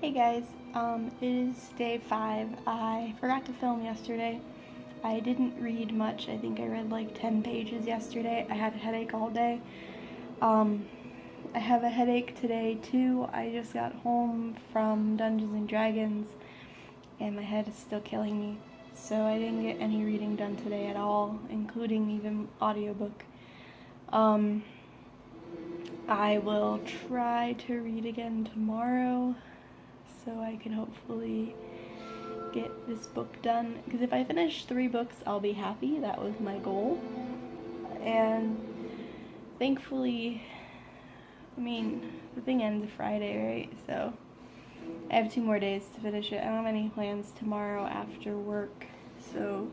Hey guys, it is day 5. I forgot to film yesterday. I didn't read much. I think I read like 10 pages yesterday. I had a headache all day. I have a headache today too. I just got home from Dungeons and Dragons and my head is still killing me. So I didn't get any reading done today at all, including even audiobook. I will try to read again tomorrow so I can hopefully get this book done, because if I finish 3 books I'll be happy. That was my goal, and thankfully, I mean, the thing ends Friday, right? So I have 2 more days to finish it. I don't have any plans tomorrow after work, so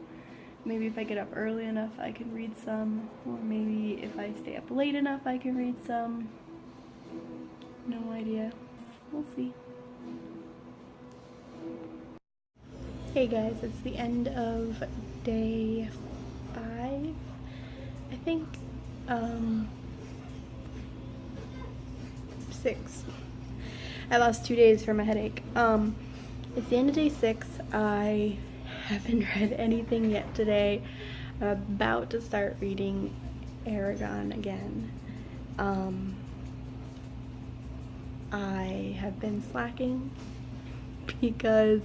maybe if I get up early enough I can read some, or maybe if I stay up late enough I can read some. No idea. We'll see. Hey guys, it's the end of day 5, I think. 6. I lost 2 days from a headache. It's the end of day 6. I haven't read anything yet today. I'm about to start reading Aragon again. I have been slacking because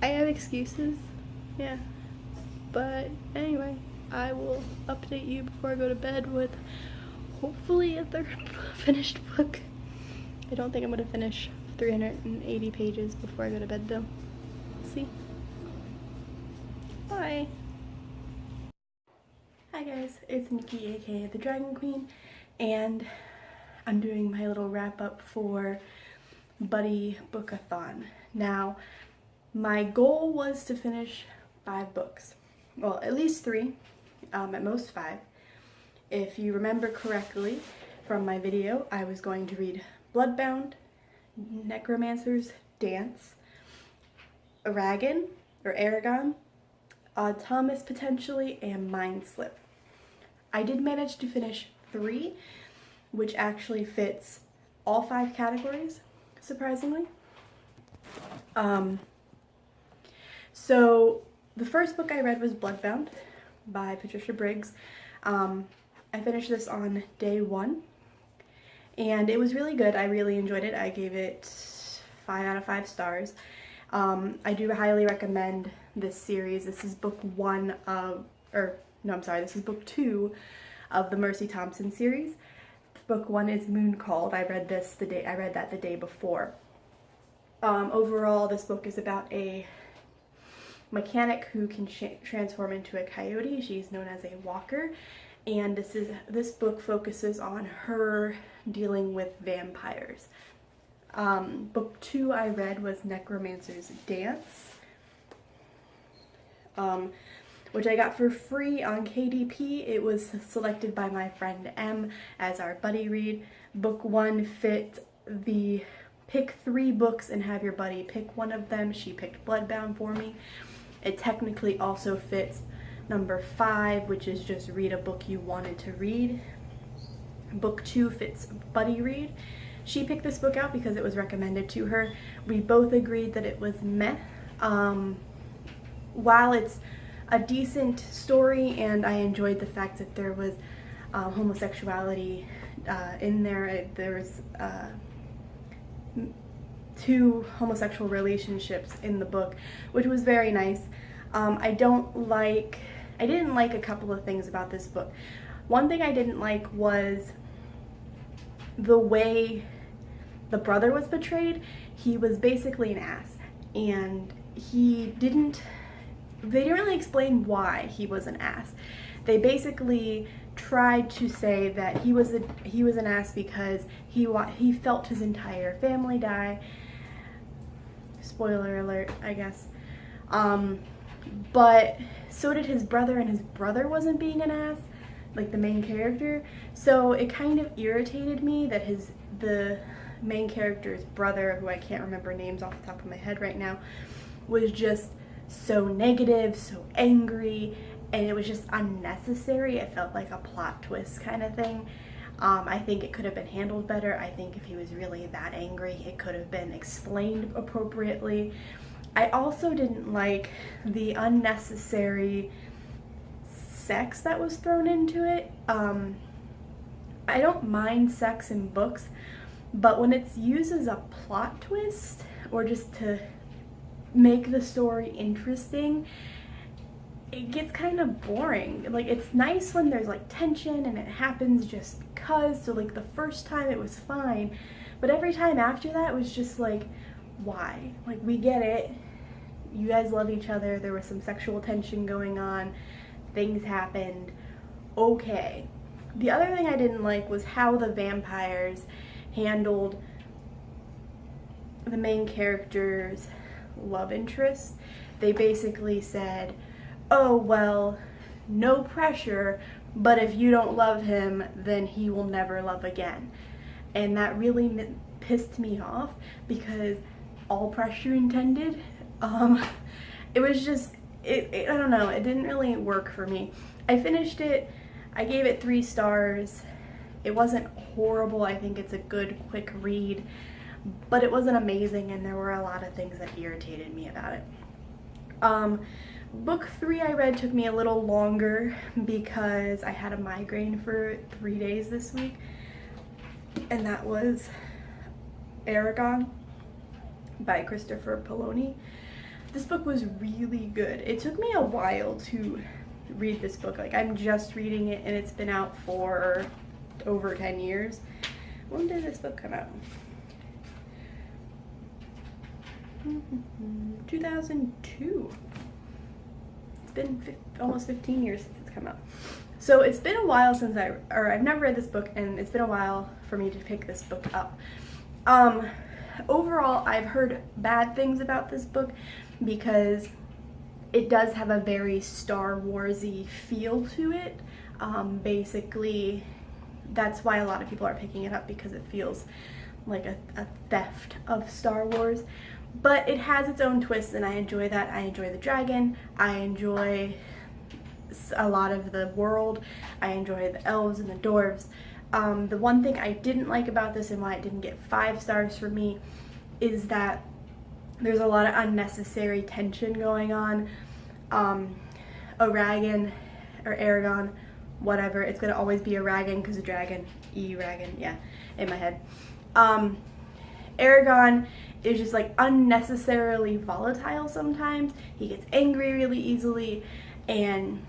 I have excuses, yeah, but anyway, I will update you before I go to bed with hopefully a 3rd finished book. I don't think I'm going to finish 380 pages before I go to bed though. We'll see. Bye! Hi guys, it's Nikki, aka the Dragon Queen, and I'm doing my little wrap up for Buddy-read-a-thon. Now, my goal was to finish 5 books. Well, at least 3, at most 5. If you remember correctly from my video, I was going to read Bloodbound, Necromancer's Dance, Aragon, Thomas potentially, and Mindslip. I did manage to finish 3, which actually fits all 5 categories, surprisingly. So the first book I read was Bloodbound by Patricia Briggs. I finished this on day 1 and it was really good. I really enjoyed it. I gave it 5 out of 5 stars. I do highly recommend this series. This is book 1 of, this is book 2 of the Mercy Thompson series. Book 1 is Moon Called. I read that the day before. Overall, this book is about a mechanic who can transform into a coyote. She's known as a walker, and this book focuses on her dealing with vampires. Book 2 I read was Necromancer's Dance, which I got for free on KDP. It was selected by my friend M as our buddy read. Book 1 fit the pick 3 books and have your buddy pick one of them. She picked Bloodbound for me. It technically also fits number 5, which is just read a book you wanted to read. Book 2 fits Buddy Read. She picked this book out because it was recommended to her. We both agreed that it was meh. While it's a decent story and I enjoyed the fact that there was homosexuality in there, there was 2 homosexual relationships in the book, which was very nice. I didn't like a couple of things about this book. One thing I didn't like was the way the brother was portrayed. He was basically an ass, and they didn't really explain why he was an ass. They basically tried to say that he was an ass because he felt his entire family die. Spoiler alert, I guess. But so did his brother, and his brother wasn't being an ass, like the main character. So it kind of irritated me that the main character's brother, who I can't remember names off the top of my head right now, was just so negative, so angry, and it was just unnecessary. It felt like a plot twist kind of thing. I think it could have been handled better. I think if he was really that angry, it could have been explained appropriately. I also didn't like the unnecessary sex that was thrown into it. I don't mind sex in books, but when it's used as a plot twist or just to make the story interesting, it gets kind of boring. Like, it's nice when there's like tension and it happens just because. So like the first time it was fine, but every time after that it was just like, why? Like, we get it. You guys love each other. There was some sexual tension going on. Things happened. Okay. The other thing I didn't like was how the vampires handled the main character's love interest. They basically said, oh, well, no pressure, but if you don't love him, then he will never love again. And that really pissed me off, because all pressure intended. It was just, I don't know, it didn't really work for me. I finished it, I gave it 3 stars. It wasn't horrible. I think it's a good, quick read, but it wasn't amazing, and there were a lot of things that irritated me about it. Book 3 I read took me a little longer because I had a migraine for 3 days this week, and that was Aragon by Christopher Poloni. This book was really good. It took me a while to read this book. Like, I'm just reading it, and it's been out for over 10 years. When did this book come out? 2002. It's been almost 15 years since it's come out. So it's been a while since I've never read this book, and it's been a while for me to pick this book up. Overall, I've heard bad things about this book because it does have a very Star Wars-y feel to it. Basically, that's why a lot of people are picking it up, because it feels like a theft of Star Wars. But it has its own twist, and I enjoy that. I enjoy the dragon. I enjoy a lot of the world. I enjoy the elves and the dwarves. The one thing I didn't like about this, and why it didn't get 5 stars for me, is that there's a lot of unnecessary tension going on. Aragon, or Aragon, whatever, it's gonna always be Aragon because a dragon, E-Ragon, yeah, in my head. Aragon is just like unnecessarily volatile sometimes. He gets angry really easily, and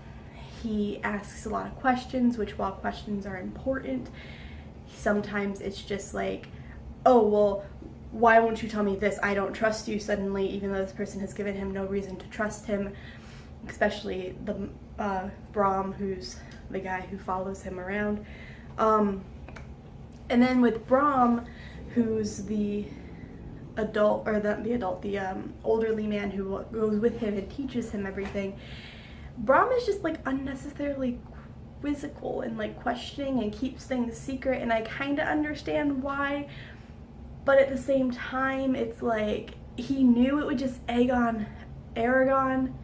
he asks a lot of questions, which, while questions are important, sometimes it's just like, oh, well, why won't you tell me this? I don't trust you, suddenly, even though this person has given him no reason to trust him, especially the Brom, who's the guy who follows him around. And then with Brom, who's the adult, or the elderly man who goes with him and teaches him everything, Brom is just like unnecessarily quizzical and like questioning and keeps things secret, and I kind of understand why, but at the same time it's like he knew it would just egg on Aragon,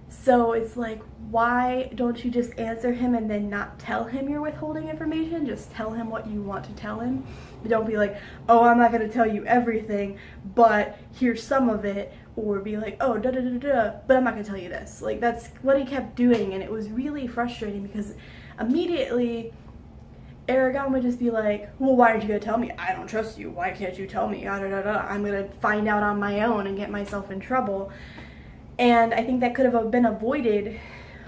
so it's like, why don't you just answer him and then not tell him you're withholding information? Just tell him what you want to tell him. Don't be like, oh, I'm not going to tell you everything, but here's some of it. Or be like, oh, but I'm not going to tell you this. Like, that's what he kept doing, and it was really frustrating because immediately Aragon would just be like, well, why aren't you going to tell me? I don't trust you. Why can't you tell me? I'm going to find out on my own and get myself in trouble. And I think that could have been avoided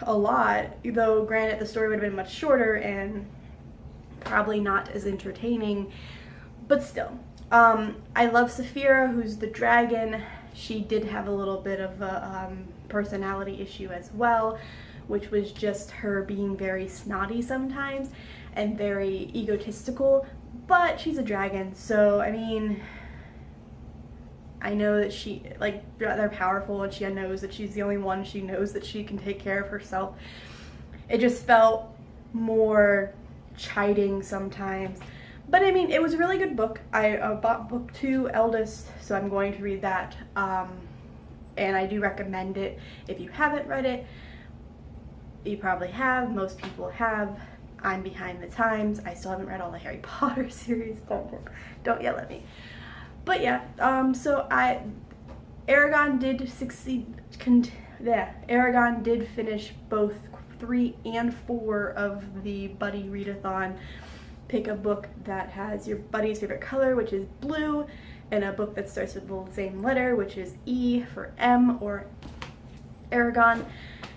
a lot, though granted the story would have been much shorter and probably not as entertaining, but still. I love Saphira, who's the dragon. She did have a little bit of a personality issue as well, which was just her being very snotty sometimes and very egotistical, but she's a dragon, so I mean, I know that they're powerful, and she knows that she's the only one. She knows that she can take care of herself. It just felt more chiding sometimes. But I mean, it was a really good book. I bought book 2, Eldest, so I'm going to read that. And I do recommend it. If you haven't read it, you probably have. Most people have. I'm behind the times. I still haven't read all the Harry Potter series. Don't yell at me. But yeah, so Aragon did succeed. Aragon did finish both 3 and 4 of the Buddy-read-a-thon. Pick a book that has your buddy's favorite color, which is blue, and a book that starts with the same letter, which is E for M or Aragon.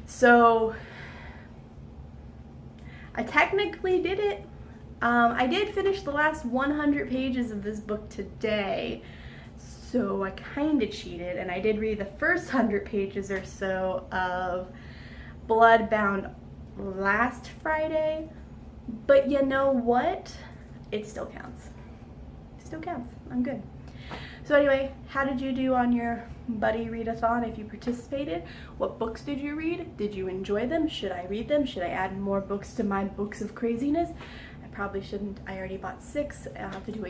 So I technically did it. I did finish the last 100 pages of this book today, so I kind of cheated, and I did read the first 100 pages or so of Bloodbound last Friday, but you know what? It still counts. It still counts. I'm good. So anyway, how did you do on your Buddy-read-a-thon if you participated? What books did you read? Did you enjoy them? Should I read them? Should I add more books to my books of craziness? I probably shouldn't. I already bought 6. I'll have to do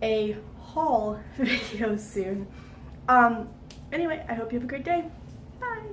a haul video soon. Anyway, I hope you have a great day. Bye.